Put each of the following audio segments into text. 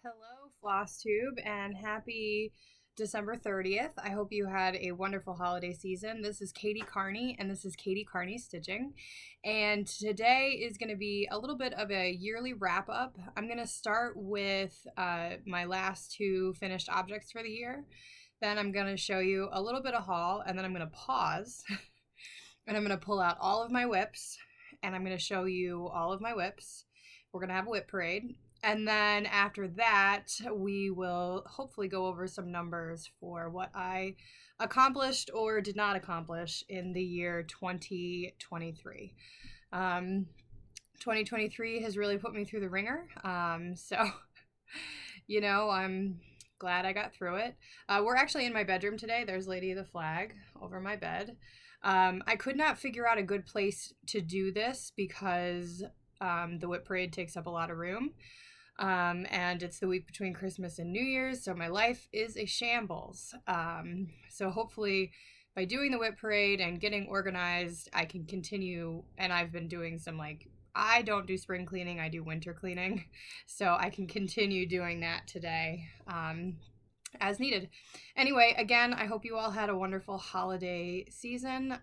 Hello, Floss Tube, and happy December 30th. I hope you had a wonderful holiday season. This is Katie Carney, and this is Katie Carney Stitching. And today is going to be a little bit of a yearly wrap up. I'm going to start with my last two finished objects for the year. Then I'm going to show you a little bit of haul, and then I'm going to pause, and I'm going to pull out all of my WIPs, and I'm going to show you all of my WIPs. We're going to have a WIP parade. And then after that, we will hopefully go over some numbers for what I accomplished or did not accomplish in the year 2023. 2023 has really put me through the ringer. I'm glad I got through it. We're actually in my bedroom today. There's Lady of the Flag over my bed. I could not figure out a good place to do this because the WIP parade takes up a lot of room. And it's the week between Christmas and New Year's, so my life is a shambles. So hopefully by doing the WIP parade and getting organized, I can continue, and I've been doing some I don't do spring cleaning, I do winter cleaning, so I can continue doing that today as needed. Anyway, again, I hope you all had a wonderful holiday season.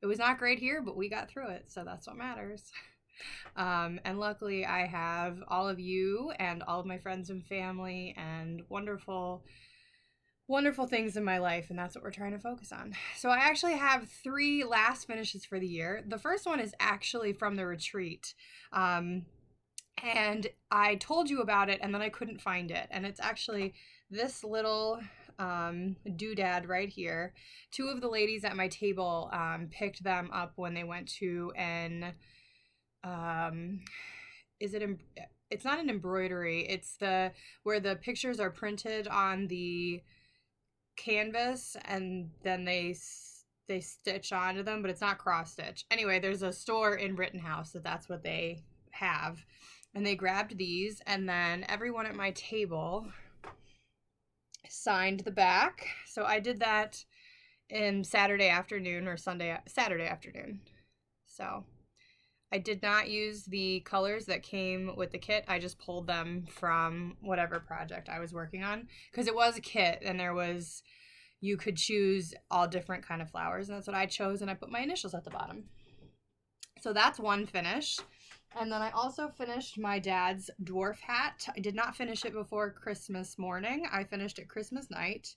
It was not great here, but we got through it, so that's what matters. And luckily I have all of you and all of my friends and family and wonderful things in my life, and that's what we're trying to focus on. So I actually have 3 last finishes for the year. The first one is actually from the retreat. And I told you about it and then I couldn't find it. And it's actually this little doodad right here. 2 of the ladies at my table picked them up when they went to an it's not an embroidery, it's where the pictures are printed on the canvas and then they stitch onto them, but it's not cross stitch. Anyway, there's a store in Rittenhouse that's what they have, and they grabbed these, and then everyone at my table signed the back. So I did that in Saturday afternoon. So I did not use the colors that came with the kit. I just pulled them from whatever project I was working on, because it was a kit and you could choose all different kind of flowers, and that's what I chose, and I put my initials at the bottom. So that's one finish. And then I also finished my dad's dwarf hat. I did not finish it before Christmas morning. I finished it Christmas night,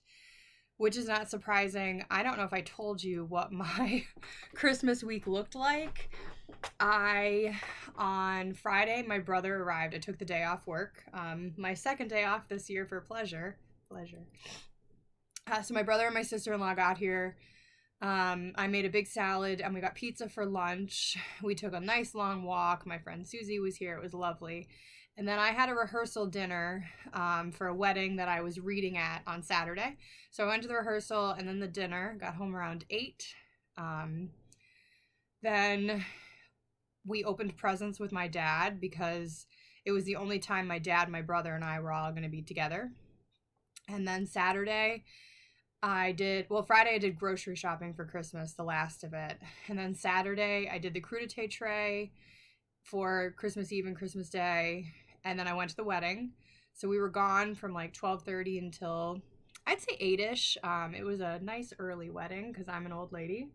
which is not surprising. I don't know if I told you what my Christmas week looked like. On Friday, my brother arrived. I took the day off work. My second day off this year for pleasure. So my brother and my sister-in-law got here. I made a big salad and we got pizza for lunch. We took a nice long walk. My friend Susie was here. It was lovely. And then I had a rehearsal dinner for a wedding that I was reading at on Saturday. So I went to the rehearsal and then the dinner. Got home around 8. Then we opened presents with my dad because it was the only time my dad, my brother, and I were all going to be together. And then Friday I did grocery shopping for Christmas, the last of it. And then Saturday I did the crudité tray for Christmas Eve and Christmas Day. And then I went to the wedding. So we were gone from 12:30 until I'd say 8-ish. It was a nice early wedding because I'm an old lady.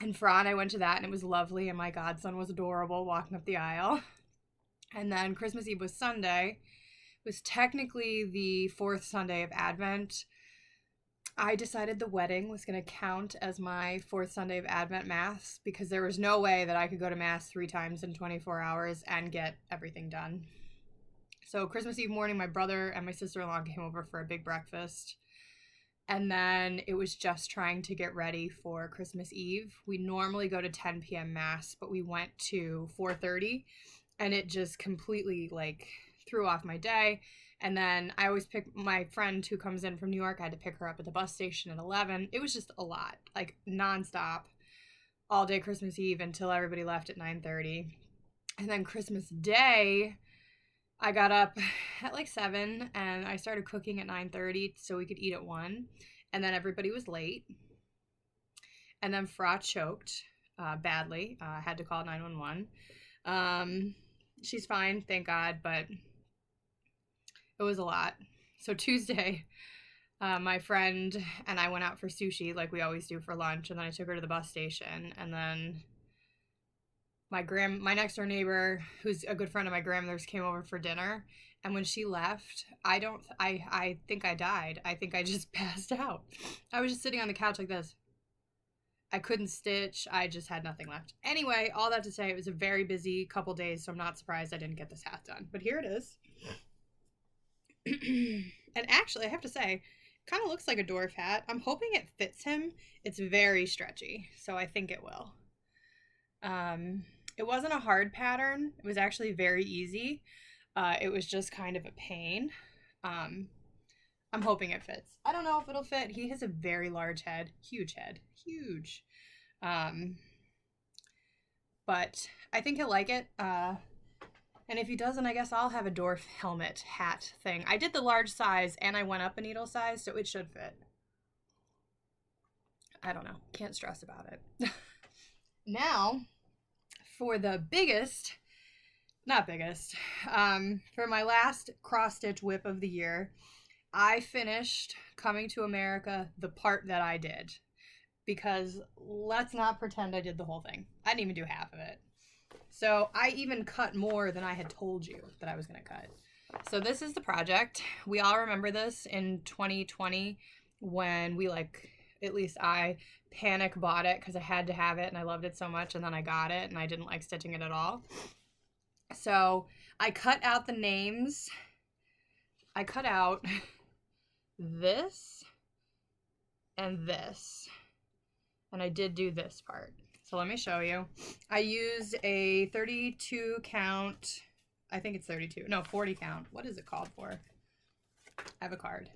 And Fran, I went to that and it was lovely, and my godson was adorable walking up the aisle. And then Christmas Eve was Sunday. It was technically the 4th Sunday of Advent. I decided the wedding was going to count as my 4th Sunday of Advent Mass because there was no way that I could go to Mass 3 times in 24 hours and get everything done. So Christmas Eve morning, my brother and my sister-in-law came over for a big breakfast. And then it was just trying to get ready for Christmas Eve. We normally go to 10 p.m. Mass, but we went to 4:30, and it just completely threw off my day. And then I always pick my friend who comes in from New York. I had to pick her up at the bus station at 11. It was just a lot, nonstop, all day Christmas Eve until everybody left at 9:30. And then Christmas Day, I got up at 7 and I started cooking at 9:30 so we could eat at 1. And then everybody was late. And then Fra choked badly. I had to call 911. she's fine, thank God, but it was a lot. So Tuesday, my friend and I went out for sushi like we always do for lunch, and then I took her to the bus station, and then my next door neighbor, who's a good friend of my grandmother's, came over for dinner. And when she left, I think I died. I think I just passed out. I was just sitting on the couch like this. I couldn't stitch. I just had nothing left. Anyway, all that to say, it was a very busy couple days, so I'm not surprised I didn't get this hat done. But here it is. And actually, I have to say, it kind of looks like a dwarf hat. I'm hoping it fits him. It's very stretchy, so I think it will. It wasn't a hard pattern. It was actually very easy. It was just kind of a pain. I'm hoping it fits. I don't know if it'll fit. He has a very large head. Huge head. Huge. But I think he'll like it. And if he doesn't, I guess I'll have a dwarf helmet hat thing. I did the large size and I went up a needle size, so it should fit. I don't know. Can't stress about it. Now, for the biggest, not biggest, for my last cross-stitch WIP of the year, I finished Coming to America, the part that I did. Because let's not pretend I did the whole thing. I didn't even do half of it. So I even cut more than I had told you that I was going to cut. So this is the project. We all remember this in 2020 when we, at least I panic bought it because I had to have it and I loved it so much, and then I got it and I didn't like stitching it at all. So I cut out the names. I cut out this and this. And I did do this part. So let me show you. I used a 32 count. I think it's 32. No, 40 count. What is it called for? I have a card.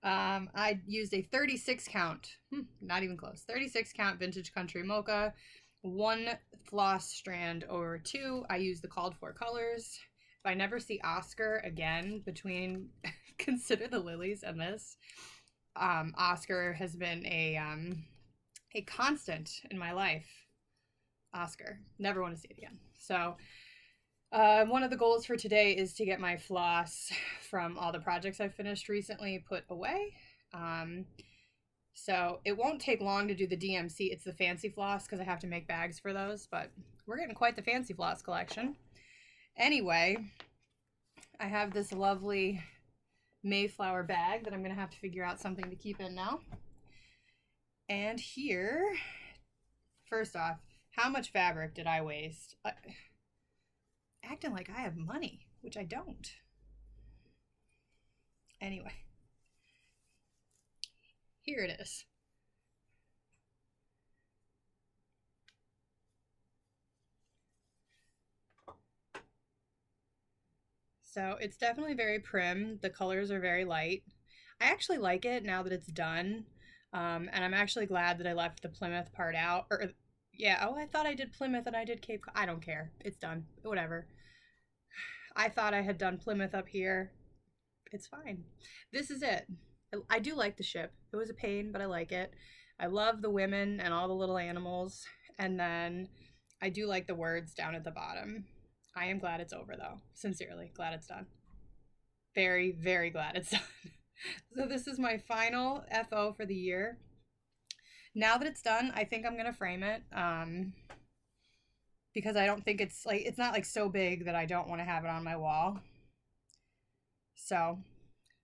I used a 36 count. Not even close. 36 count Vintage Country Mocha. 1 floss strand over 2. I used the called for colors. If I never see Oscar again between Consider the Lilies and this, Oscar has been a constant in my life. Oscar. Never want to see it again. So one of the goals for today is to get my floss from all the projects I've finished recently put away. So it won't take long to do the DMC. It's the fancy floss because I have to make bags for those, but we're getting quite the fancy floss collection. Anyway, I have this lovely Mayflower bag that I'm going to have to figure out something to keep in now. And here, first off, how much fabric did I waste? Acting like I have money, which I don't. Anyway, here it is. So it's definitely very prim. The colors are very light. I actually like it now that it's done. And I'm actually glad that I left the Plymouth part out. I thought I did Plymouth and I did Cape Cod. I don't care. It's done. Whatever. I thought I had done Plymouth up here. It's fine. This is it. I do like the ship. It was a pain, but I like it. I love the women and all the little animals. And then I do like the words down at the bottom. I am glad it's over, though. Sincerely, glad it's done. Very, very glad it's done. So this is my final FO for the year. Now that it's done, I think I'm going to frame it. Because I don't think it's not so big that I don't want to have it on my wall. So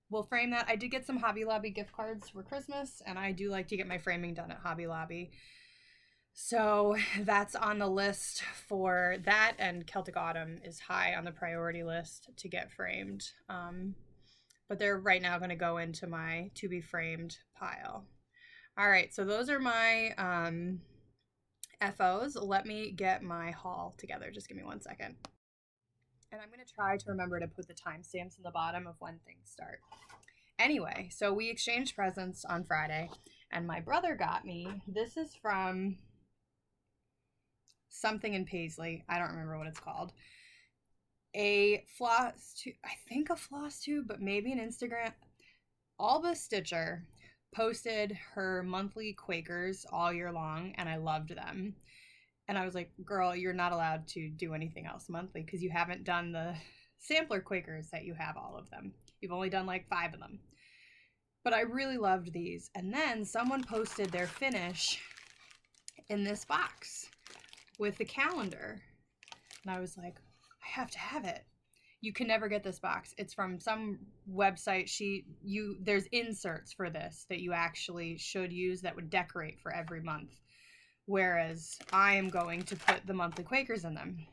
we'll frame that. I did get some Hobby Lobby gift cards for Christmas, and I do like to get my framing done at Hobby Lobby. So that's on the list for that, and Celtic Autumn is high on the priority list to get framed. But they're right now going to go into my to be framed pile. All right, so those are my FOs. Let me get my haul together. Just give me 1 second. And I'm going to try to remember to put the timestamps in the bottom of when things start. Anyway, so we exchanged presents on Friday, and my brother got me, this is from something in Paisley. I don't remember what it's called. A floss tube, I think a floss tube, but maybe an Instagram. Alba Stitcher posted her monthly Quakers all year long, and I loved them. And I was like, girl, you're not allowed to do anything else monthly because you haven't done the sampler Quakers that you have all of them. You've only done like 5 of them. But I really loved these. And then someone posted their finish in this box with the calendar. And I was like, I have to have it. You can never get this box. It's from some website. There's inserts for this that you actually should use that would decorate for every month. Whereas I am going to put the monthly Quakers in them.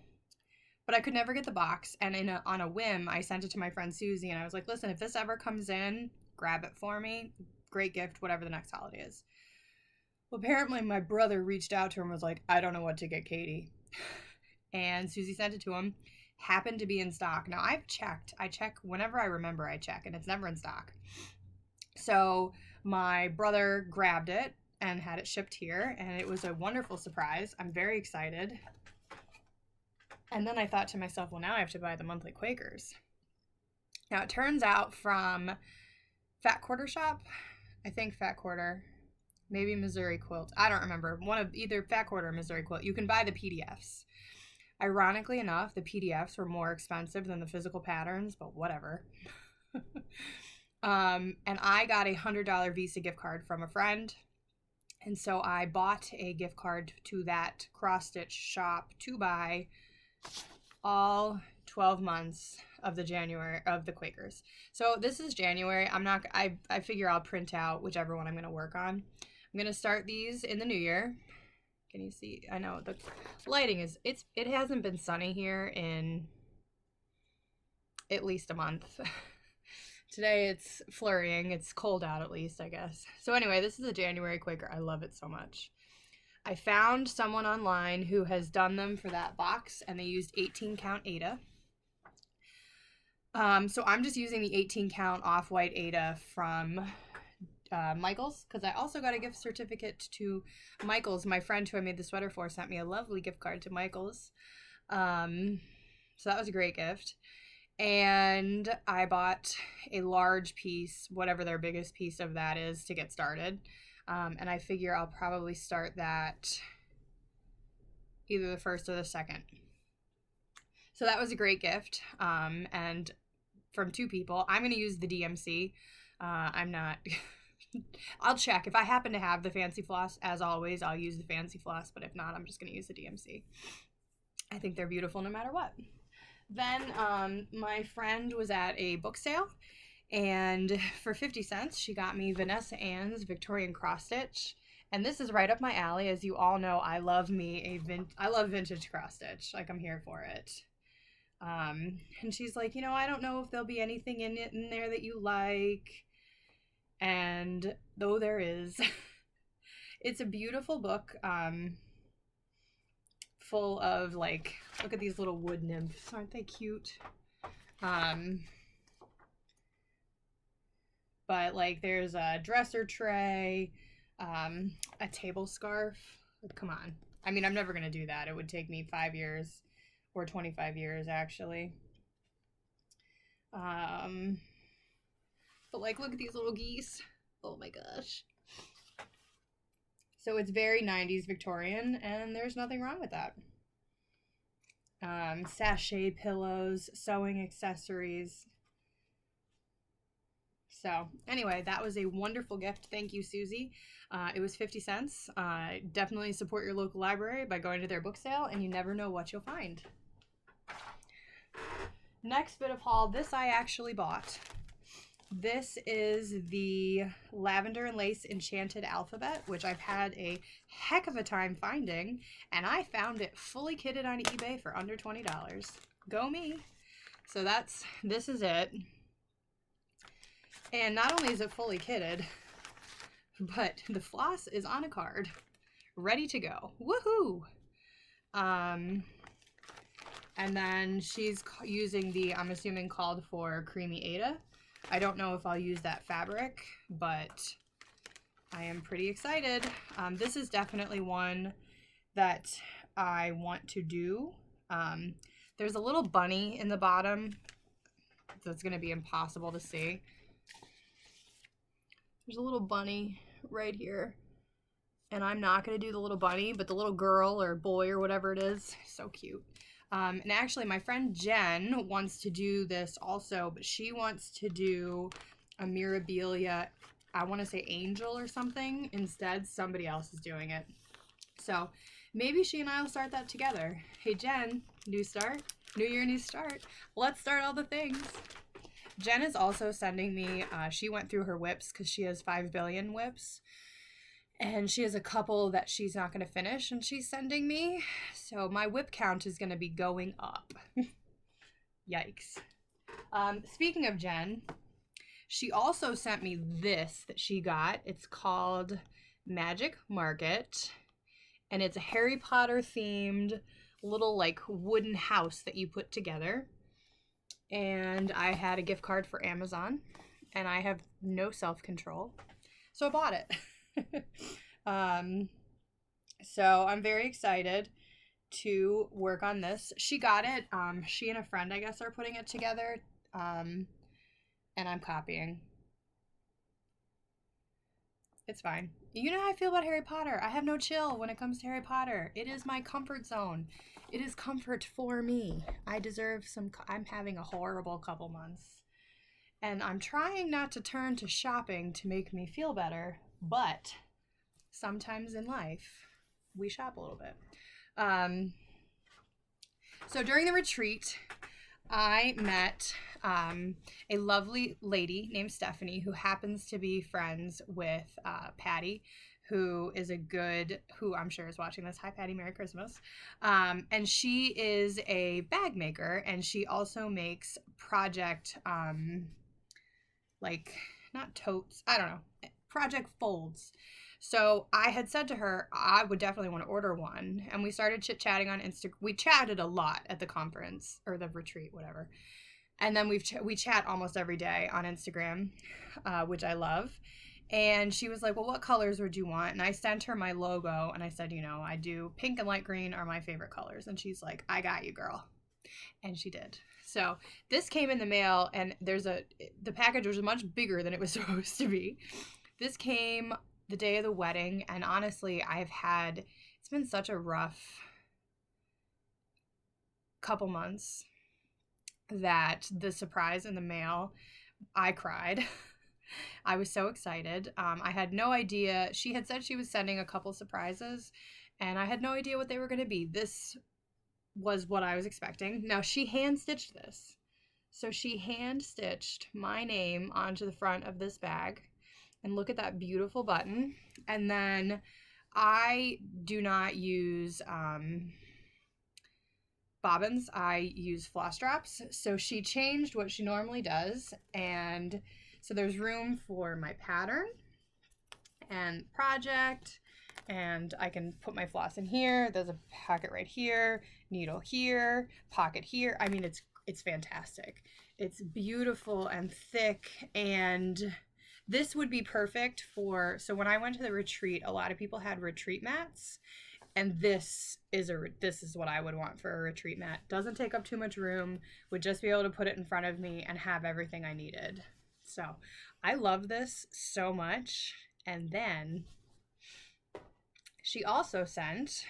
But I could never get the box, and on a whim, I sent it to my friend Susie, and I was like, listen, if this ever comes in, grab it for me. Great gift, whatever the next holiday is. Well, apparently my brother reached out to her and was like, I don't know what to get Katie. And Susie sent it to him. Happened to be in stock. Now, I've checked. I check whenever I remember I check, and it's never in stock. So my brother grabbed it and had it shipped here, and it was a wonderful surprise. I'm very excited. And then I thought to myself, well, now I have to buy the monthly Quakers. Now, it turns out from Fat Quarter Shop, I think Fat Quarter, maybe Missouri Quilt, I don't remember, one of either Fat Quarter or Missouri Quilt, you can buy the PDFs. Ironically enough, the PDFs were more expensive than the physical patterns, but whatever. And I got a $100 Visa gift card from a friend. And so I bought a gift card to that cross-stitch shop to buy all 12 months of the Quakers. So this is January. I figure I'll print out whichever one I'm going to work on. I'm going to start these in the new year. Can you see? I know the lighting it hasn't been sunny here in at least a month. Today it's flurrying. It's cold out at least, I guess. So anyway, this is a January Quaker. I love it so much. I found someone online who has done them for that box, and they used 18 count Aida. So I'm just using the 18 count off-white Aida from Michael's, because I also got a gift certificate to Michael's. My friend who I made the sweater for sent me a lovely gift card to Michael's. So that was a great gift. And I bought a large piece, whatever their biggest piece of that is, to get started. And I figure I'll probably start that either the first or the second. So that was a great gift. And from 2 people, I'm going to use the DMC. I'm not... I'll check. If I happen to have the fancy floss, as always, I'll use the fancy floss. But if not, I'm just going to use the DMC. I think they're beautiful no matter what. Then my friend was at a book sale, and for 50 cents, she got me Vanessa Ann's Victorian Cross Stitch. And this is right up my alley. As you all know, I love vintage cross stitch. Like, I'm here for it. And she's like, I don't know if there'll be anything in there that you like. And though there is, it's a beautiful book. Full of, like, look at these little wood nymphs. Aren't they cute? But, like, there's a dresser tray, a table scarf. Come on. I mean, I'm never going to do that. It would take me 5 years or 25 years, actually. But, like, look at these little geese. Oh, my gosh. So it's very 90s Victorian, and there's nothing wrong with that. Sachet pillows, sewing accessories. So anyway, that was a wonderful gift. Thank you, Susie. It was 50 cents. Definitely support your local library by going to their book sale, and you never know what you'll find. Next bit of haul, this I actually bought. This is the Lavender and Lace Enchanted Alphabet, which I've had a heck of a time finding, and I found it fully kitted on eBay for under $20. Go me. So this is it. And not only is it fully kitted, but the floss is on a card, ready to go. Woohoo! And then she's using the, I'm assuming, called for Creamy Aida. I don't know if I'll use that fabric, but I am pretty excited. This is definitely one that I want to do. There's a little bunny in the bottom that's going to be impossible to see. There's a little bunny right here. And I'm not going to do the little bunny, but the little girl or boy or whatever it is. So cute. And actually, my friend Jen wants to do this also, but she wants to do a Mirabilia, I want to say angel or something. Instead, somebody else is doing it. So maybe she and I will start that together. Hey, Jen, new start, new year, new start. Let's start all the things. Jen is also sending me, she went through her WIPs because she has 5 billion WIPs. And she has a couple that she's not going to finish, and she's sending me. So my WIP count is going to be going up. Yikes. Speaking of Jen, she also sent me this that she got. It's called Magic Market, and it's a Harry Potter themed little like wooden house that you put together. And I had a gift card for Amazon, and I have no self-control, so I bought it. So I'm very excited to work on this. She got it. She and a friend, I guess, are putting it together. And I'm copying. It's fine. You know how I feel about Harry Potter. I have no chill when it comes to Harry Potter. It is my comfort zone. It is comfort for me. I deserve some. I'm having a horrible couple months. And I'm trying not to turn to shopping to make me feel better. But sometimes in life, we shop a little bit. So during the retreat, I met a lovely lady named Stephanie who happens to be friends with Patty, who I'm sure is watching this. Hi, Patty. Merry Christmas. And she is a bag maker, and she also makes project, like, not totes, I don't know, project folds. So I had said to her, I would definitely want to order one. And we started chit-chatting on Instagram. We chatted a lot at the conference or the retreat, whatever. And then we chat almost every day on Instagram, which I love. And she was like, well, what colors would you want? And I sent her my logo, and I said, I do pink and light green are my favorite colors. And she's like, I got you, girl. And she did. So this came in the mail, and the package was much bigger than it was supposed to be. This came the day of the wedding, and honestly, it's been such a rough couple months that the surprise in the mail, I cried. I was so excited. I had no idea. She had said she was sending a couple surprises, and I had no idea what they were going to be. This was what I was expecting. Now, she hand-stitched this. So she hand-stitched my name onto the front of this bag. And look at that beautiful button. And then I do not use bobbins. I use floss drops. So she changed what she normally does. And so there's room for my pattern and project. And I can put my floss in here. There's a pocket right here, needle here, pocket here. I mean, it's fantastic. It's beautiful and thick, and this would be perfect so when I went to the retreat, a lot of people had retreat mats, and this is what I would want for a retreat mat. Doesn't take up too much room, would just be able to put it in front of me and have everything I needed. So I love this so much. And then she also sent,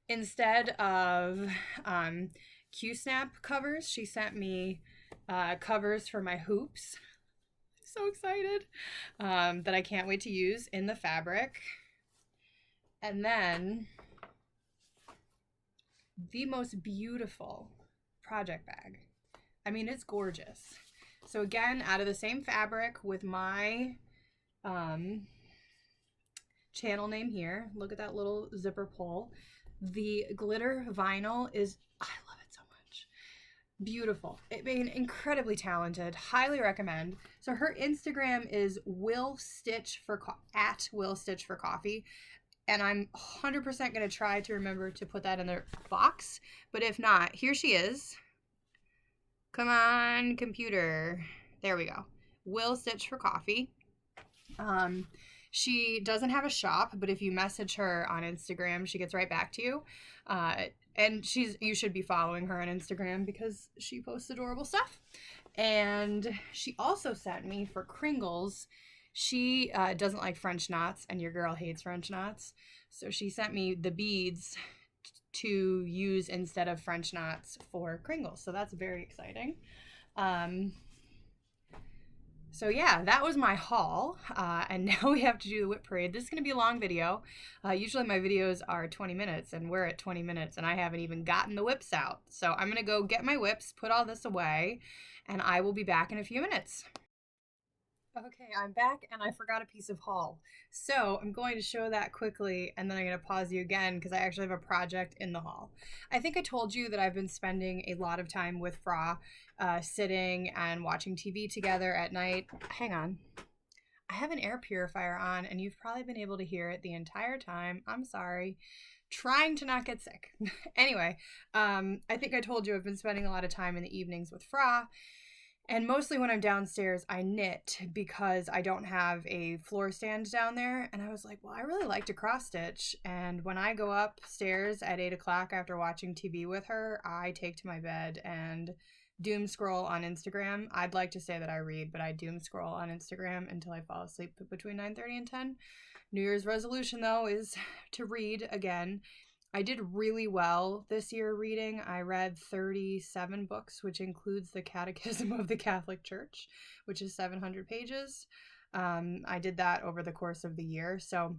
instead of Q-snap covers, she sent me covers for my hoops. So excited, that I can't wait to use in the fabric. And then the most beautiful project bag. I mean, it's gorgeous. So again, out of the same fabric with my channel name here. Look at that little zipper pull. The glitter vinyl is, I love it so much. Beautiful. It made incredibly talented. Highly recommend. So her Instagram is at Will Stitch for Coffee. And I'm 100% going to try to remember to put that in the box. But if not, here she is. Come on, computer. There we go. Will Stitch for Coffee. She doesn't have a shop, but if you message her on Instagram, she gets right back to you. And you should be following her on Instagram because she posts adorable stuff. And she also sent me for Kringles She doesn't like French knots, and your girl hates French knots. So she sent me the beads to use instead of French knots for kringles. So that's very exciting. Um, so yeah, that was my haul, and now we have to do the WIP parade. This is going to be a long video. Usually my videos are 20 minutes, and we're at 20 minutes, and I haven't even gotten the WIPs out. So I'm going to go get my WIPs, put all this away, and I will be back in a few minutes. Okay, I'm back and I forgot a piece of haul. So I'm going to show that quickly and then I'm going to pause you again because I actually have a project in the haul. I think I told you that I've been spending a lot of time with Fra, sitting and watching TV together at night. Hang on. I have an air purifier on and you've probably been able to hear it the entire time. I'm sorry. Trying to not get sick. Anyway, I think I told you I've been spending a lot of time in the evenings with Fra. And mostly when I'm downstairs, I knit because I don't have a floor stand down there. And I was like, well, I really like to cross stitch. And when I go upstairs at 8 o'clock after watching TV with her, I take to my bed and doom scroll on Instagram. I'd like to say that I read, but I doom scroll on Instagram until I fall asleep between 9:30 and 10. New Year's resolution, though, is to read again. I did really well this year reading. I read 37 books, which includes the Catechism of the Catholic Church, which is 700 pages. I did that over the course of the year. So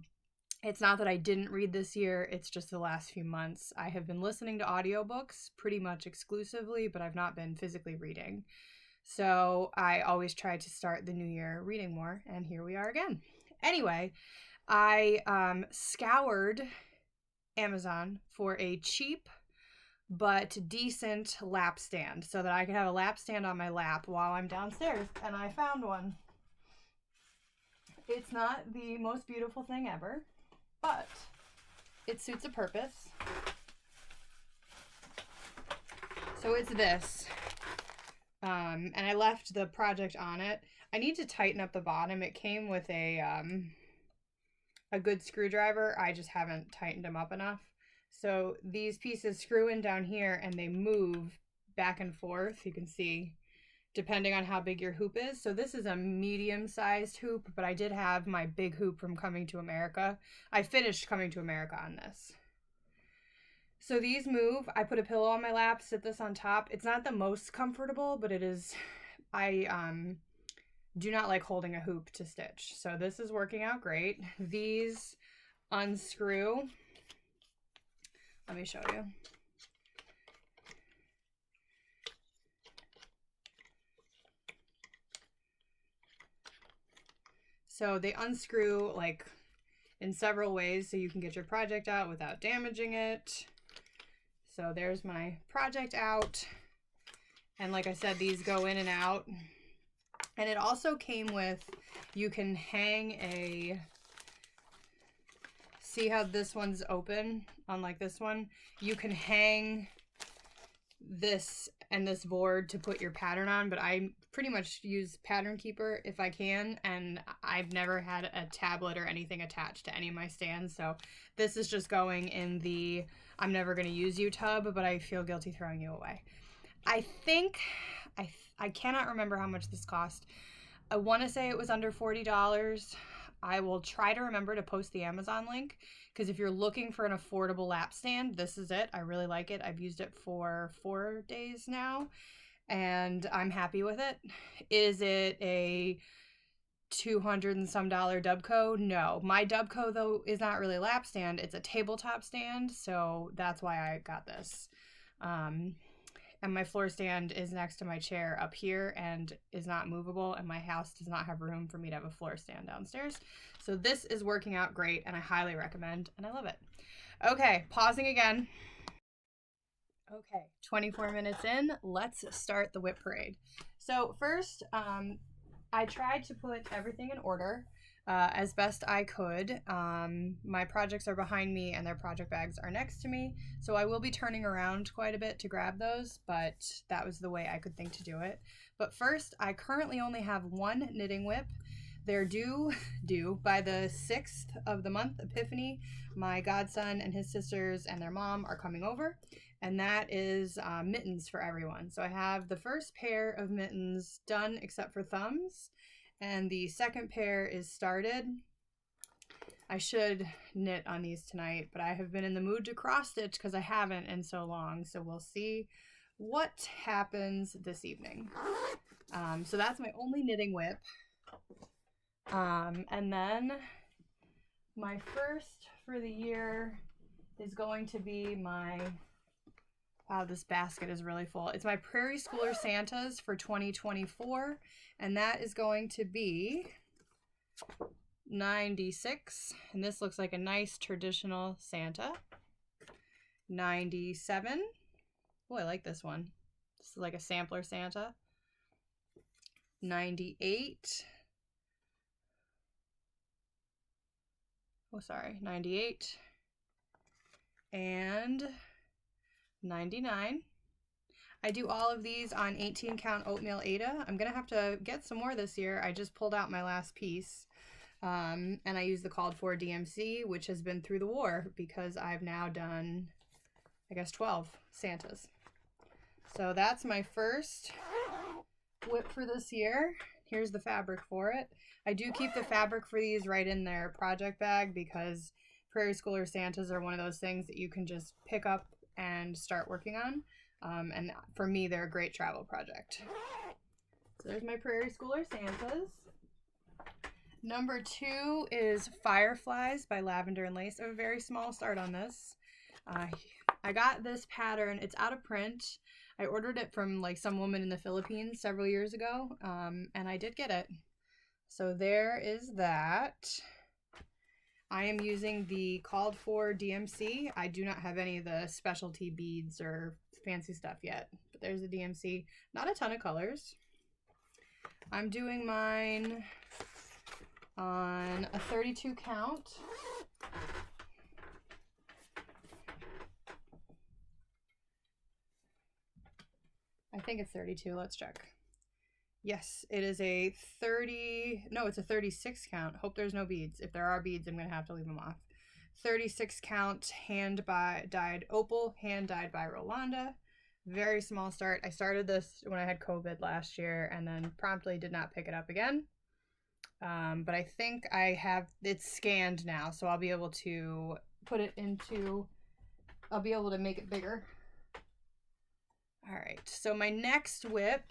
it's not that I didn't read this year, it's just the last few months. I have been listening to audiobooks pretty much exclusively, but I've not been physically reading. So I always try to start the new year reading more, and here we are again. Anyway, I scoured Amazon for a cheap but decent lap stand so that I could have a lap stand on my lap while I'm downstairs, and I found one. It's not the most beautiful thing ever, but it suits a purpose. So it's this, and I left the project on it. I need to tighten up the bottom. It came with a good screwdriver. I just haven't tightened them up enough. So these pieces screw in down here and they move back and forth. You can see depending on how big your hoop is. So this is a medium-sized hoop, but I did have my big hoop from Coming to America. I finished Coming to America on this. So these move. I put a pillow on my lap, sit this on top. It's not the most comfortable, but it is. I do not like holding a hoop to stitch. So this is working out great. These unscrew. Let me show you. So they unscrew like in several ways so you can get your project out without damaging it. So there's my project out. And like I said, these go in and out. And it also came with, you can hang a, see how this one's open, unlike this one? You can hang this and this board to put your pattern on, but I pretty much use Pattern Keeper if I can, and I've never had a tablet or anything attached to any of my stands, so this is just going in the I'm never going to use you tub, but I feel guilty throwing you away. I think, I cannot remember how much this cost. I want to say it was under $40. I will try to remember to post the Amazon link, because if you're looking for an affordable lap stand, this is it. I really like it. I've used it for 4 days now, and I'm happy with it. Is it a $200 and some Dubco? No. My Dubco, though, is not really a lap stand. It's a tabletop stand, so that's why I got this. And my floor stand is next to my chair up here and is not movable, and my house does not have room for me to have a floor stand downstairs. So this is working out great, and I highly recommend, and I love it. Okay, pausing again. Okay, 24 minutes in, let's start the WIP parade. So first, I tried to put everything in order as best I could. My projects are behind me and their project bags are next to me, so I will be turning around quite a bit to grab those, but that was the way I could think to do it. But first, I currently only have one knitting WIP. They're due by the 6th of the month, Epiphany. My godson and his sisters and their mom are coming over, and that is mittens for everyone. So I have the first pair of mittens done except for thumbs, and the second pair is started. I should knit on these tonight, but I have been in the mood to cross stitch because I haven't in so long, so we'll see what happens this evening. So that's my only knitting WIP. And then my first for the year is going to be my, wow, this basket is really full. It's my Prairie Schooler Santas for 2024, and that is going to be 96, and this looks like a nice traditional Santa. 97. Oh, I like this one. This is like a sampler Santa. 98. Oh, sorry, 98. And 99. I do all of these on 18 count oatmeal Aida. I'm gonna have to get some more this year. I just pulled out my last piece. And I use the called for DMC, which has been through the war because I've now done, I guess, 12 Santas. So that's my first WIP for this year. Here's the fabric for it. I do keep the fabric for these right in their project bag because Prairie Schooler Santas are one of those things that you can just pick up and start working on. And for me, they're a great travel project. So there's my Prairie Schooler Santas. Number 2 is Fireflies by Lavender and Lace. I have a very small start on this. I got this pattern. It's out of print. I ordered it from like some woman in the Philippines several years ago, and I did get it. So there is that. I am using the called for DMC. I do not have any of the specialty beads or fancy stuff yet, but there's the DMC. Not a ton of colors. I'm doing mine on a 32 count. I think it's 32. Let's check. Yes, it is a 30. No, it's a 36 count. Hope there's no beads. If there are beads, I'm going to have to leave them off. 36 count dyed opal, hand dyed by Rolanda. Very small start. I started this when I had COVID last year and then promptly did not pick it up again. But I think I have it scanned now, so I'll be able to put it into, I'll be able to make it bigger. All right, so my next WIP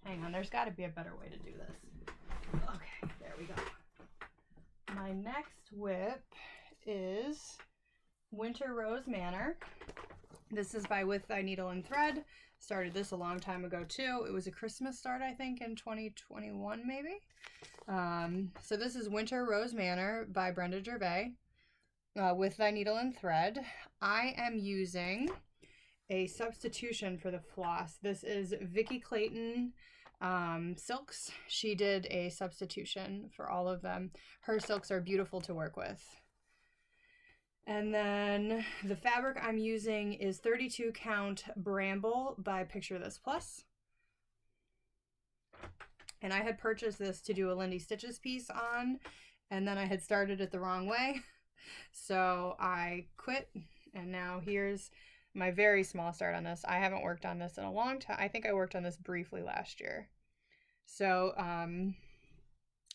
hang on, there's got to be a better way to do this. Okay, there we go. My next WIP is Winter Rose Manor. This is by With Thy Needle and Thread. Started this a long time ago too. It was a Christmas start, I think, in 2021 maybe. So this is Winter Rose Manor by Brenda Gervais. With Thy Needle and Thread. I am using a substitution for the floss. This is Vicki Clayton silks. She did a substitution for all of them. Her silks are beautiful to work with. And then the fabric I'm using is 32 count Bramble by Picture This Plus. And I had purchased this to do a Lindy Stitches piece on, and then I had started it the wrong way. So I quit, and now here's my very small start on this. I haven't worked on this in a long time. I think I worked on this briefly last year. So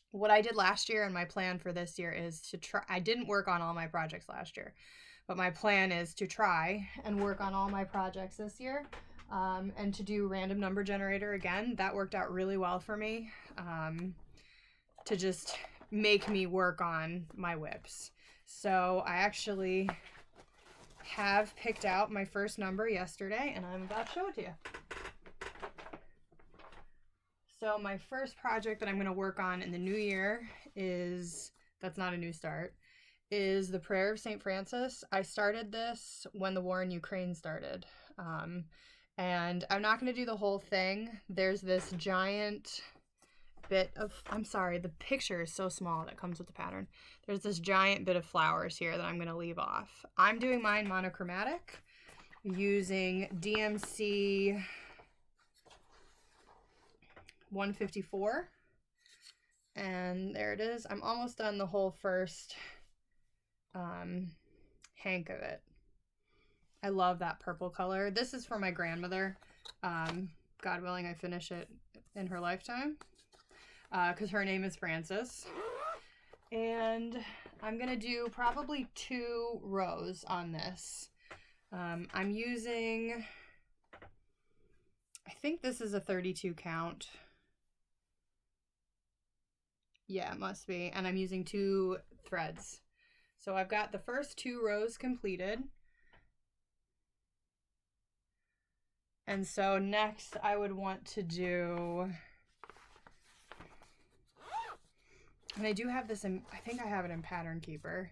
what I did last year and my plan for this year is to try. I didn't work on all my projects last year, but my plan is to try and work on all my projects this year, and to do random number generator again. That worked out really well for me, to just make me work on my WIPs. So I actually have picked out my first number yesterday, and I'm about to show it to you. So my first project that I'm going to work on in the new year is, that's not a new start, is the Prayer of St. Francis. I started this when the war in Ukraine started. And I'm not going to do the whole thing. There's this giant bit of, I'm sorry, the picture is so small that comes with the pattern. There's this giant bit of flowers here that I'm going to leave off. I'm doing mine monochromatic using DMC 154, and there it is. I'm almost done the whole first hank of it. I love that purple color. This is for my grandmother. God willing, I finish it in her lifetime, because her name is Frances. And I'm gonna do probably 2 rows on this. I'm using, I think this is a 32 count. Yeah, it must be. And I'm using 2 threads. So I've got the first 2 rows completed. And so next I would want to do, and I do have this in, I think I have it in Pattern Keeper.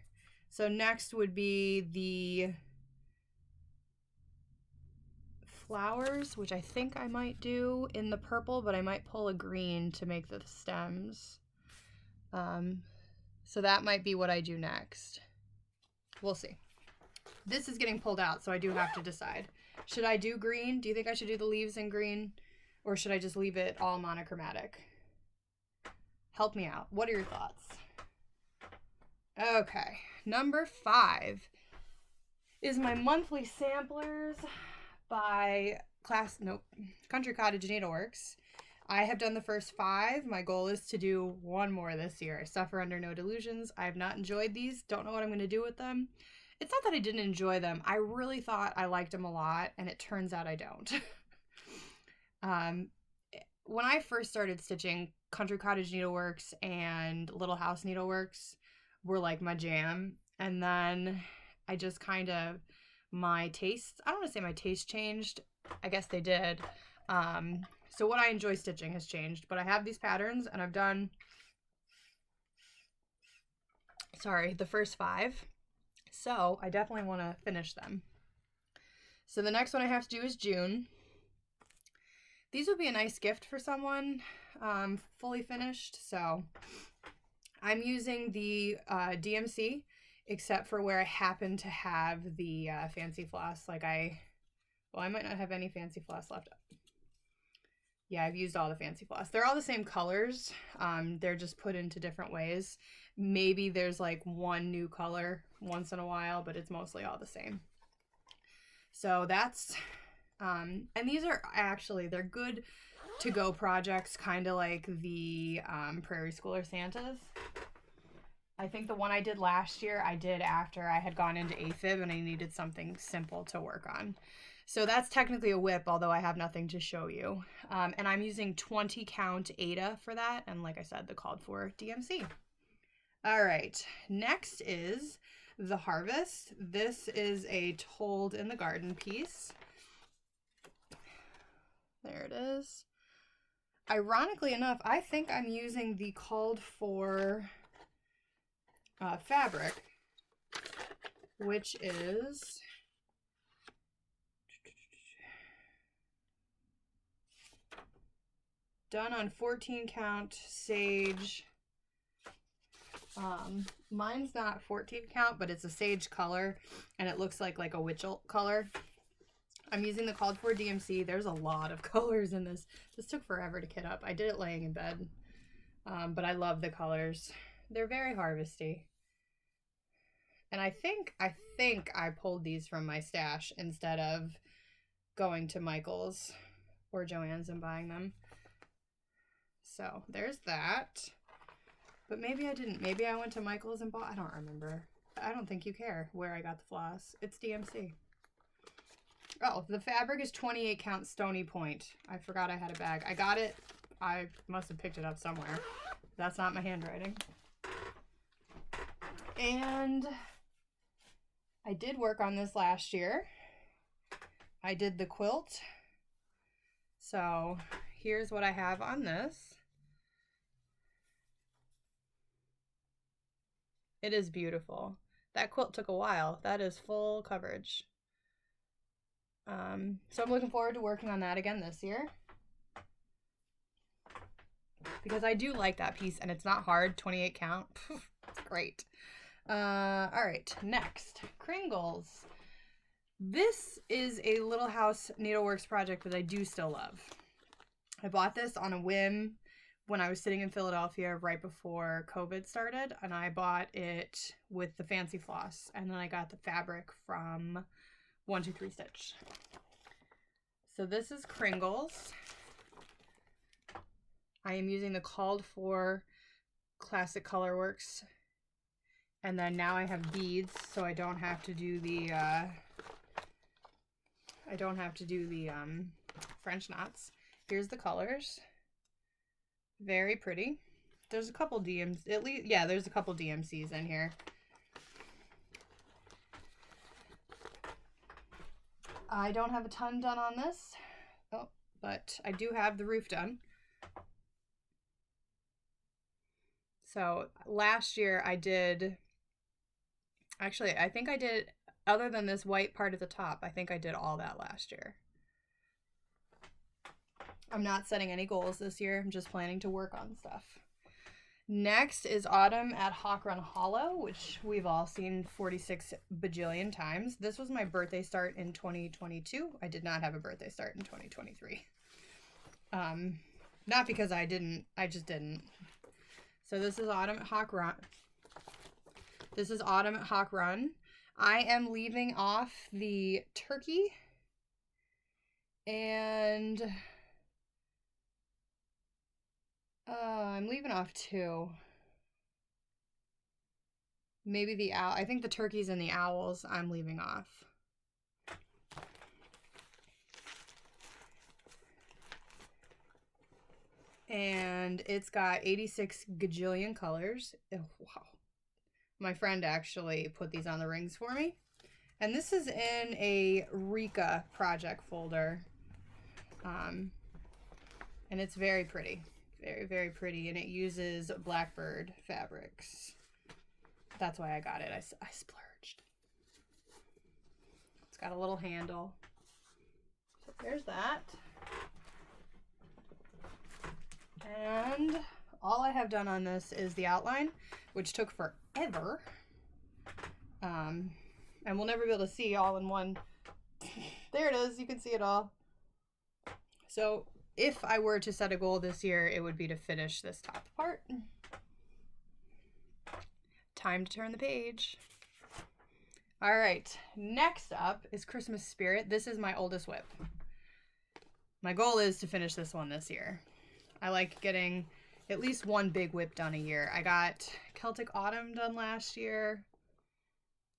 So next would be the flowers, which I think I might do in the purple, but I might pull a green to make the stems. So that might be what I do next. We'll see. This is getting pulled out, so I do have to decide. Should I do green? Do you think I should do the leaves in green? Or should I just leave it all monochromatic? Help me out. What are your thoughts? Okay, number 5 is my monthly samplers by Country Cottage Needleworks. I have done the first 5. My goal is to do 1 more this year. I suffer under no delusions. I have not enjoyed these. Don't know what I'm going to do with them. It's not that I didn't enjoy them. I really thought I liked them a lot, and it turns out I don't. When I first started stitching, Country Cottage Needleworks and Little House Needleworks were like my jam. And then I just kind of, my tastes, I don't want to say my taste changed. I guess they did. So what I enjoy stitching has changed, but I have these patterns and I've done, the first 5. So I definitely want to finish them. So the next one I have to do is June. These would be a nice gift for someone, fully finished. So I'm using the DMC, except for where I happen to have the fancy floss. I might not have any fancy floss left. Yeah, I've used all the fancy floss. They're all the same colors. They're just put into different ways. Maybe there's like 1 new color once in a while, but it's mostly all the same. So that's, and these are actually, they're good to go projects, kind of like the Prairie Schooler Santas. I think the one I did last year, I did after I had gone into AFib and I needed something simple to work on. So that's technically a WIP, although I have nothing to show you. And I'm using 20 count Ada for that. And like I said, the called for DMC. All right, next is the Harvest. This is a Told in the Garden piece. There it is. Ironically enough, I think I'm using the called for fabric, which is done on 14 count sage. Mine's not 14 count, but it's a sage color and it looks like a witch color. I'm using the called for DMC. There's a lot of colors in this. This took forever to kit up. I did it laying in bed, but I love the colors. They're very harvesty. And I think I pulled these from my stash instead of going to Michael's or Joann's and buying them. So there's that. But maybe I didn't. Maybe I went to Michael's and bought. I don't remember. I don't think you care where I got the floss. It's DMC. Oh, the fabric is 28 count Stony Point. I forgot I had a bag. I got it. I must have picked it up somewhere. That's not my handwriting. And I did work on this last year. I did the quilt. So here's what I have on this. It is beautiful. That quilt took a while. That is full coverage. So I'm looking forward to working on that again this year. Because I do like that piece and it's not hard, 28 count. It's great. All right, next, Kringles. This is a Little House Needleworks project that I do still love. I bought this on a whim when I was sitting in Philadelphia right before COVID started, and I bought it with the fancy floss, and then I got the fabric from 123 Stitch. So this is Kringles. I am using the called for Classic Colorworks. And then now I have beads, so I don't have to do the French knots. Here's the colors. Very pretty. There's a couple DMs, at least, yeah, there's a couple DMCs in here. I don't have a ton done on this, but I do have the roof done. So last year I did, actually, I think I did, other than this white part at the top, I think I did all that last year. I'm not setting any goals this year. I'm just planning to work on stuff. Next is Autumn at Hawk Run Hollow, which we've all seen 46 bajillion times. This was my birthday start in 2022. I did not have a birthday start in 2023. Not because I didn't, I just didn't. So this is Autumn at Hawk Run. This is Autumn at Hawk Run. I am leaving off the turkey and I'm leaving off 2. Maybe the owl. I think the turkeys and the owls I'm leaving off. And it's got 86 gajillion colors. Oh, wow. My friend actually put these on the rings for me. And this is in a Rika project folder. And it's very pretty. Very, very pretty. And it uses Blackbird fabrics. That's why I got it. I splurged. It's got a little handle. So there's that. And all I have done on this is the outline, which took forever. And we'll never be able to see all in one. There it is. You can see it all. So if I were to set a goal this year, it would be to finish this top part. Time to turn the page. All right, next up is Christmas Spirit. This is my oldest WIP. My goal is to finish this one this year. I like getting at least one big WIP done a year. I got Celtic Autumn done last year.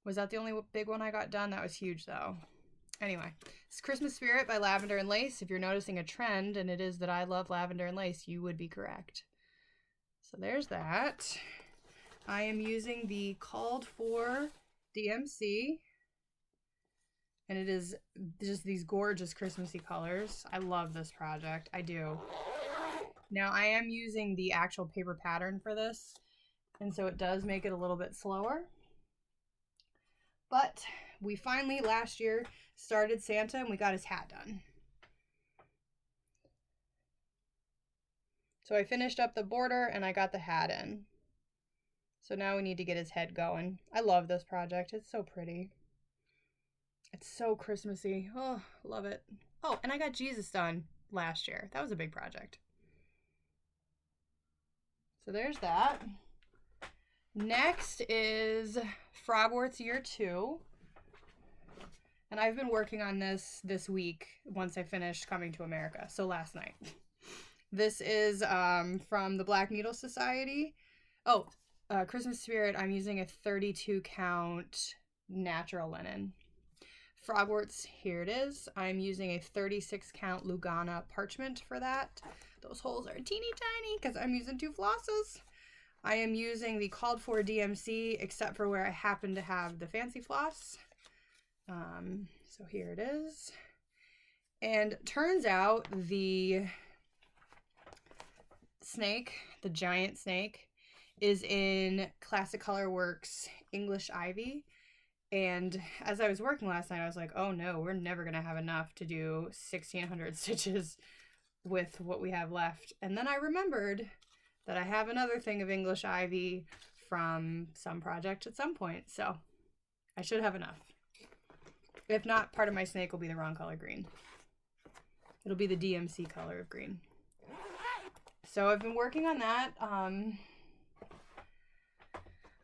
Was that the only big one I got done? That was huge though. Anyway, it's Christmas Spirit by Lavender and Lace. If you're noticing a trend, and it is that I love lavender and lace, you would be correct. So there's that. I am using the called for DMC, and it is just these gorgeous Christmassy colors. I love this project. I do. Now I am using the actual paper pattern for this, and so it does make it a little bit slower. But we finally, last year, started Santa and we got his hat done. So I finished up the border and I got the hat in. So now we need to get his head going. I love this project. It's so pretty. It's so Christmassy. Oh, love it. Oh, and I got Jesus done last year. That was a big project. So there's that. Next is Frogwarts Year 2. And I've been working on this week once I finished Coming to America. So last night. This is from the Black Needle Society. Oh, Christmas Spirit, I'm using a 32 count natural linen. Frogwarts, here it is. I'm using a 36 count Lugana parchment for that. Those holes are teeny tiny because I'm using 2 flosses. I am using the called for DMC except for where I happen to have the fancy floss. So here it is. And turns out the snake, the giant snake, is in Classic Colorworks English Ivy. And as I was working last night, I was like, oh no, we're never going to have enough to do 1,600 stitches with what we have left. And then I remembered that I have another thing of English Ivy from some project at some point. So I should have enough. If not, part of my snake will be the wrong color green. It'll be the DMC color of green. So I've been working on that.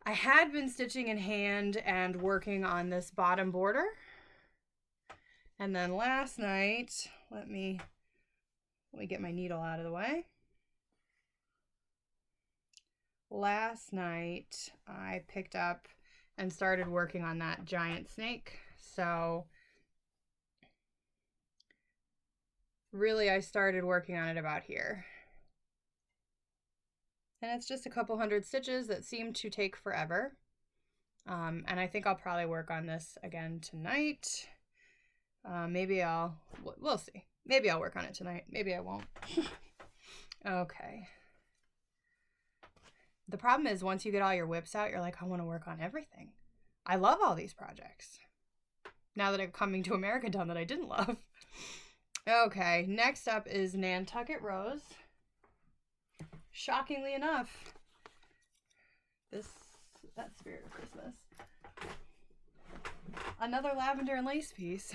I had been stitching in hand and working on this bottom border. And then last night, let me get my needle out of the way. Last night, I picked up and started working on that giant snake. So really, I started working on it about here. And it's just a couple hundred stitches that seem to take forever. And I think I'll probably work on this again tonight. Maybe we'll see. Maybe I'll work on it tonight. Maybe I won't. Okay. The problem is once you get all your WIPs out, you're like, I want to work on everything. I love all these projects. Now that I'm coming to America done that I didn't love. Okay, next up is Nantucket Rose. Shockingly enough, that Spirit of Christmas. Another lavender and lace piece.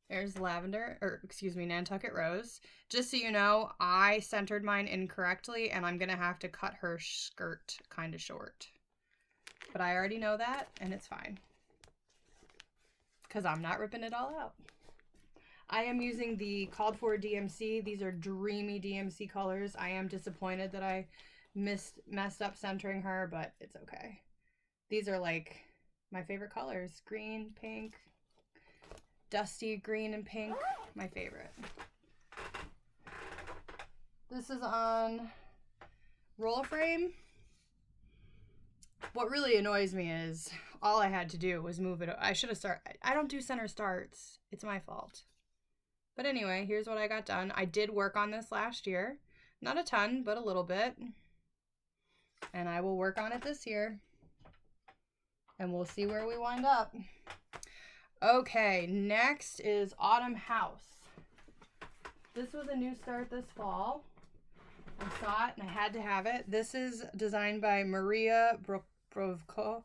There's Nantucket Rose. Just so you know, I centered mine incorrectly and I'm going to have to cut her skirt kind of short. But I already know that and it's fine. Because I'm not ripping it all out. I am using the called for DMC. These are dreamy DMC colors. I am disappointed that I messed up centering her, but it's okay. These are like my favorite colors. Green, pink, dusty green and pink. My favorite. This is on roll frame. What really annoys me is all I had to do was move it. I should have started. I don't do center starts. It's my fault. But anyway, here's what I got done. I did work on this last year. Not a ton, but a little bit. And I will work on it this year. And we'll see where we wind up. Okay, next is Autumn House. This was a new start this fall. I saw it and I had to have it. This is designed by Maria Brovka.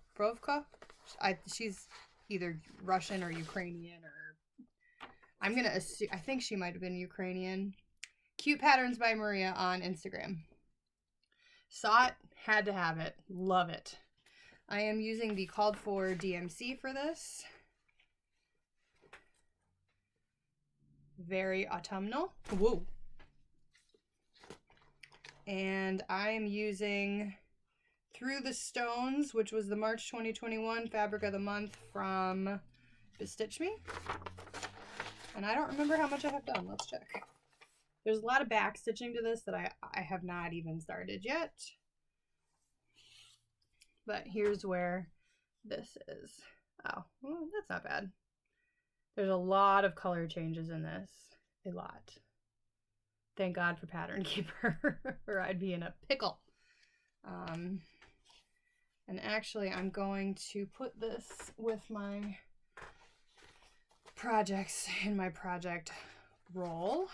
She's either Russian or Ukrainian, or I'm gonna assume. I think she might have been Ukrainian. Cute Patterns by Maria on Instagram. Saw it, had to have it, love it. I am using the called for DMC for this. Very autumnal. Whoa. And I am using Through the Stones, which was the March 2021 Fabric of the Month from Bestitch Me. And I don't remember how much I have done. Let's check. There's a lot of back stitching to this that I have not even started yet. But here's where this is. Oh, well, that's not bad. There's a lot of color changes in this. A lot. Thank God for Pattern Keeper, or I'd be in a pickle. And actually, I'm going to put this with my projects in my project roll.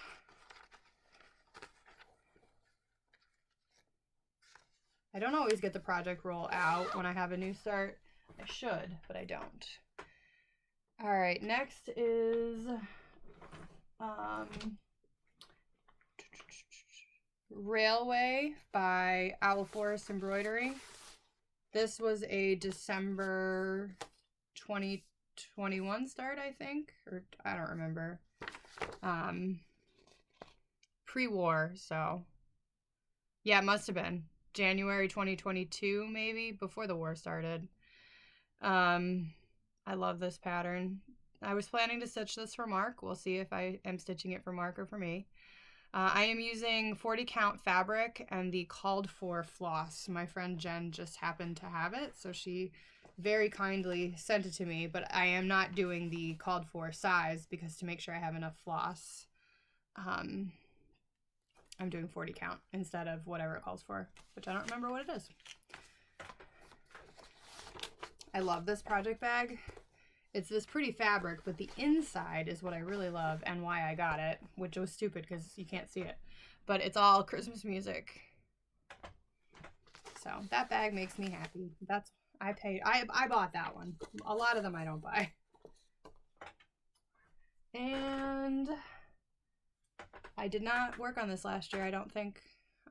I don't always get the project roll out when I have a new start. I should, but I don't. All right, next is Railway by Owl Forest Embroidery. This was a December 2021 start, I think, or I don't remember. Pre-war, so yeah, it must have been January 2022, maybe, before the war started. I love this pattern. I was planning to stitch this for Mark. We'll see if I am stitching it for Mark or for me. I am using 40 count fabric and the called for floss. My friend Jen just happened to have it, so she very kindly sent it to me, but I am not doing the called for size because to make sure I have enough floss, I'm doing 40 count instead of whatever it calls for, which I don't remember what it is. I love this project bag. It's this pretty fabric, but the inside is what I really love and why I got it, which was stupid because you can't see it. But it's all Christmas music. So that bag makes me happy. I bought that one. A lot of them I don't buy. And I did not work on this last year. I don't think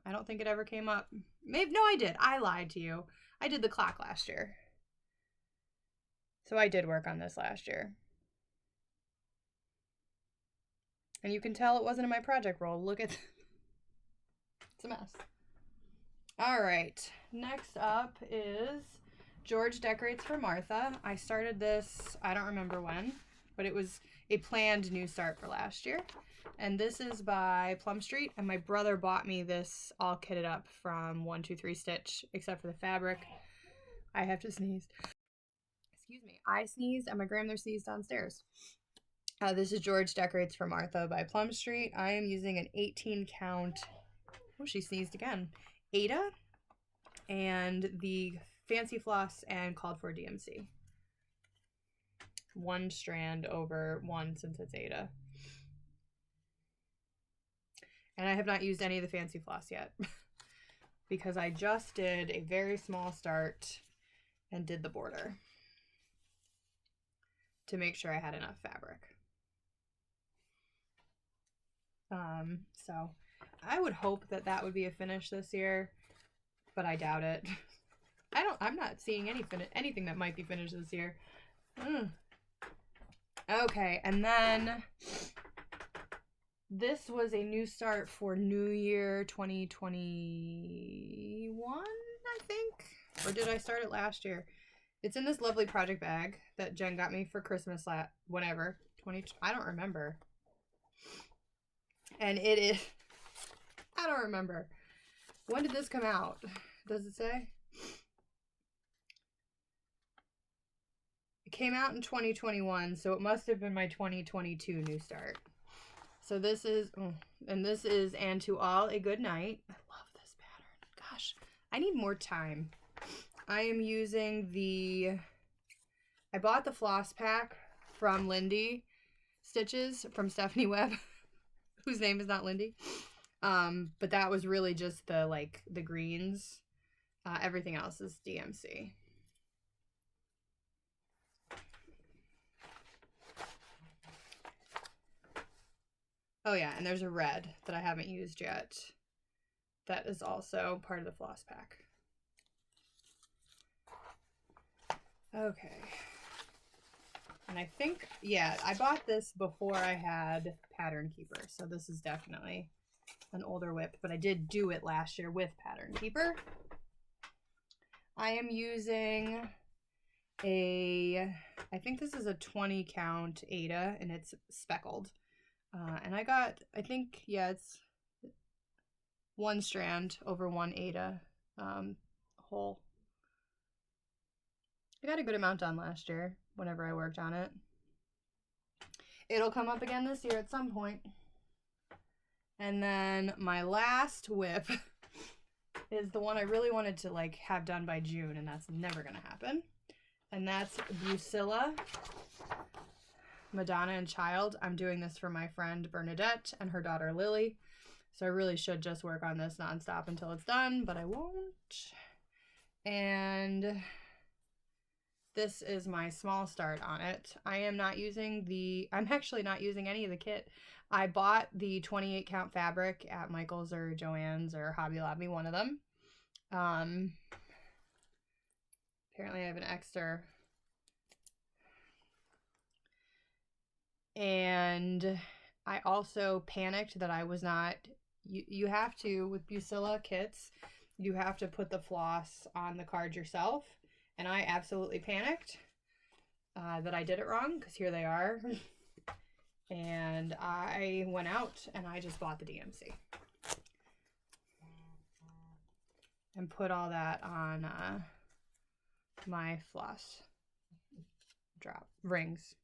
it ever came up. Maybe, no, I did. I lied to you. I did the clock last year. So I did work on this last year. And you can tell it wasn't in my project roll. Look at it's a mess. All right, next up is George Decorates for Martha. I started this, I don't remember when, but it was a planned new start for last year. And this is by Plum Street, and my brother bought me this all kitted up from 1-2-3 Stitch, except for the fabric. I have to sneeze. Excuse me. I sneezed, and my grandmother sneezed downstairs. This is George Decorates for Martha by Plum Street. I am using an 18 count, oh, she sneezed again, Ada, and the Fancy Floss and Called for DMC. One strand over one since it's Ada. And I have not used any of the Fancy Floss yet because I just did a very small start and did the border to make sure I had enough fabric. So I would hope that that would be a finish this year, but I doubt it. I'm not seeing anything that might be finished this year. Okay, and then this was a new start for New Year 2021, I think. Or did I start it last year? It's in this lovely project bag that Jen got me for Christmas whenever. I don't remember. And it is, I don't remember. When did this come out? Does it say? It came out in 2021, so it must have been my 2022 new start. So this is, and this is And to All a Good Night. I love this pattern. Gosh, I need more time. I am using I bought the floss pack from Lindy Stitches from Stephanie Webb, whose name is not Lindy. But that was really just the greens. Everything else is DMC. Oh yeah, and there's a red that I haven't used yet. That is also part of the floss pack. Okay. And I think, yeah, I bought this before I had Pattern Keeper. So this is definitely an older WIP, but I did do it last year with Pattern Keeper. I am using I think this is a 20 count Ada, and it's speckled. And I got, I think, yeah, it's one strand over one Ada hole. I got a good amount done last year whenever I worked on it. It'll come up again this year at some point. And then my last WIP is the one I really wanted to have done by June, and that's never gonna happen. And that's Busilla, Madonna and Child. I'm doing this for my friend Bernadette and her daughter Lily. So I really should just work on this nonstop until it's done, but I won't. And this is my small start on it. I'm actually not using any of the kit. I bought the 28 count fabric at Michael's or Joann's or Hobby Lobby, one of them. Apparently I have an extra. And I also panicked that I was not, you have to, with Busilla kits, you have to put the floss on the card yourself. And I absolutely panicked that I did it wrong, because here they are. And I went out and I just bought the DMC. And put all that on my floss rings.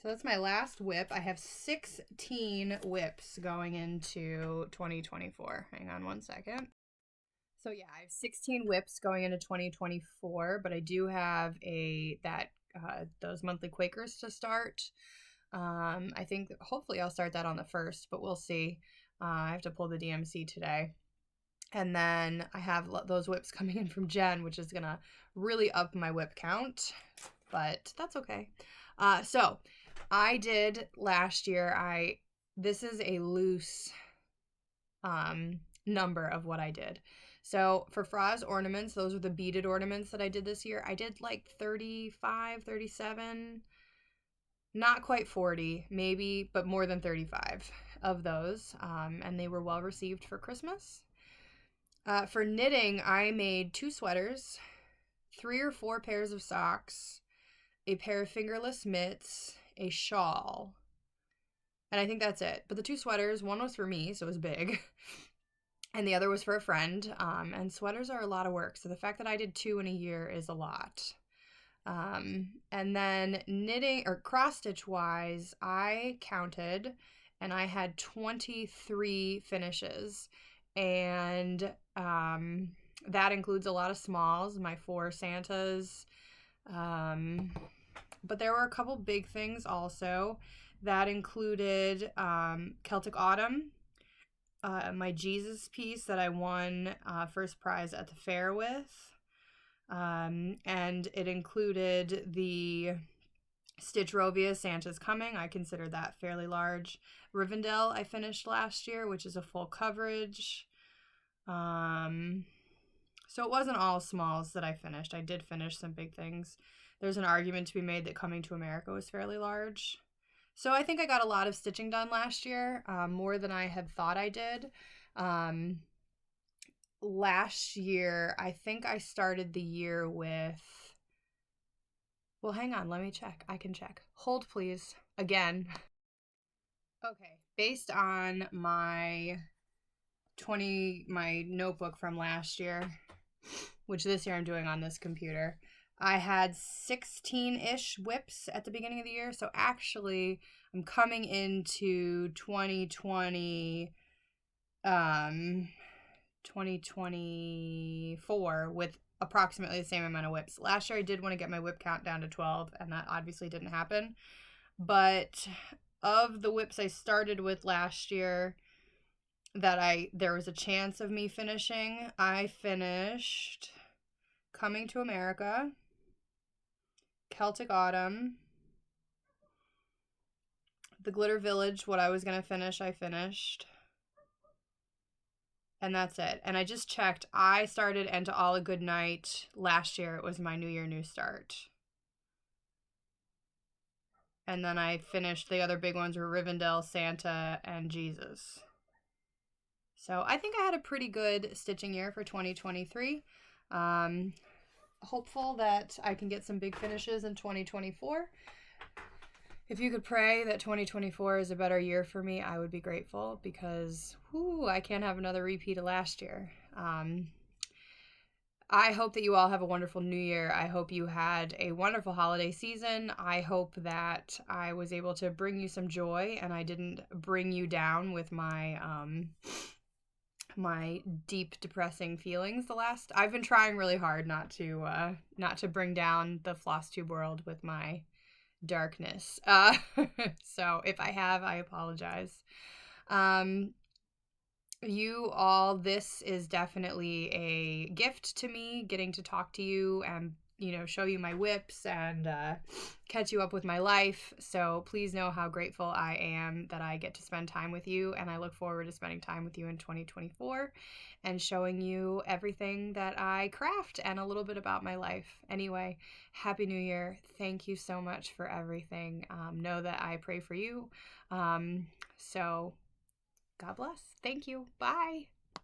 So that's my last WIP. I have 16 WIPs going into 2024. Hang on one second. So yeah, I have 16 WIPs going into 2024, but I do have those monthly Quakers to start. I think hopefully I'll start that on the 1st, but we'll see. I have to pull the DMC today. And then I have those WIPs coming in from Jen, which is going to really up my WIP count, but that's okay. So I did last year, this is a loose number of what I did. So for Fra's ornaments, those are the beaded ornaments that I did this year. I did like 35, 37, not quite 40, maybe, but more than 35 of those. And they were well received for Christmas. For knitting, I made 2 sweaters, 3 or 4 pairs of socks, a pair of fingerless mitts, a shawl, and I think that's it. But the 2 sweaters, one was for me, so it was big, and the other was for a friend. And sweaters are a lot of work, so the fact that I did 2 in a year is a lot. And then knitting or cross stitch wise, I counted and I had 23 finishes, and that includes a lot of smalls, my 4 Santas. But there were a couple big things also. That included Celtic Autumn, my Jesus piece that I won first prize at the fair with. And it included the Stitch Rovia, Santa's Coming. I consider that fairly large. Rivendell I finished last year, which is a full coverage. So it wasn't all smalls that I finished. I did finish some big things. There's an argument to be made that Coming to America was fairly large. So I think I got a lot of stitching done last year, more than I had thought I did. Last year, I think I started the year with... Well, hang on, let me check. I can check. Hold, please. Again. Okay, based on my notebook from last year, which this year I'm doing on this computer, I had 16-ish WIPs at the beginning of the year. So actually, I'm coming into 2024 with approximately the same amount of WIPs. Last year I did want to get my WIP count down to 12, and that obviously didn't happen. But of the WIPs I started with last year that there was a chance of me finishing, I finished Coming to America, Celtic Autumn, The Glitter Village, what I was going to finish, I finished. And that's it. And I just checked. I started And to All a Good Night last year. It was my New Year, New Start. And then I finished, the other big ones were Rivendell, Santa, and Jesus. So I think I had a pretty good stitching year for 2023. Hopeful that I can get some big finishes in 2024. If you could pray that 2024 is a better year for me, I would be grateful, because I can't have another repeat of last year. I hope that you all have a wonderful new year. I hope you had a wonderful holiday season. I hope that I was able to bring you some joy and I didn't bring you down with my my deep depressing feelings. I've been trying really hard not to bring down the floss tube world with my darkness. So if I have, I apologize. You all, this is definitely a gift to me, getting to talk to you and, show you my WIPs and catch you up with my life. So please know how grateful I am that I get to spend time with you, and I look forward to spending time with you in 2024 and showing you everything that I craft and a little bit about my life. Anyway, Happy New Year. Thank you so much for everything. Know that I pray for you. So God bless. Thank you. Bye.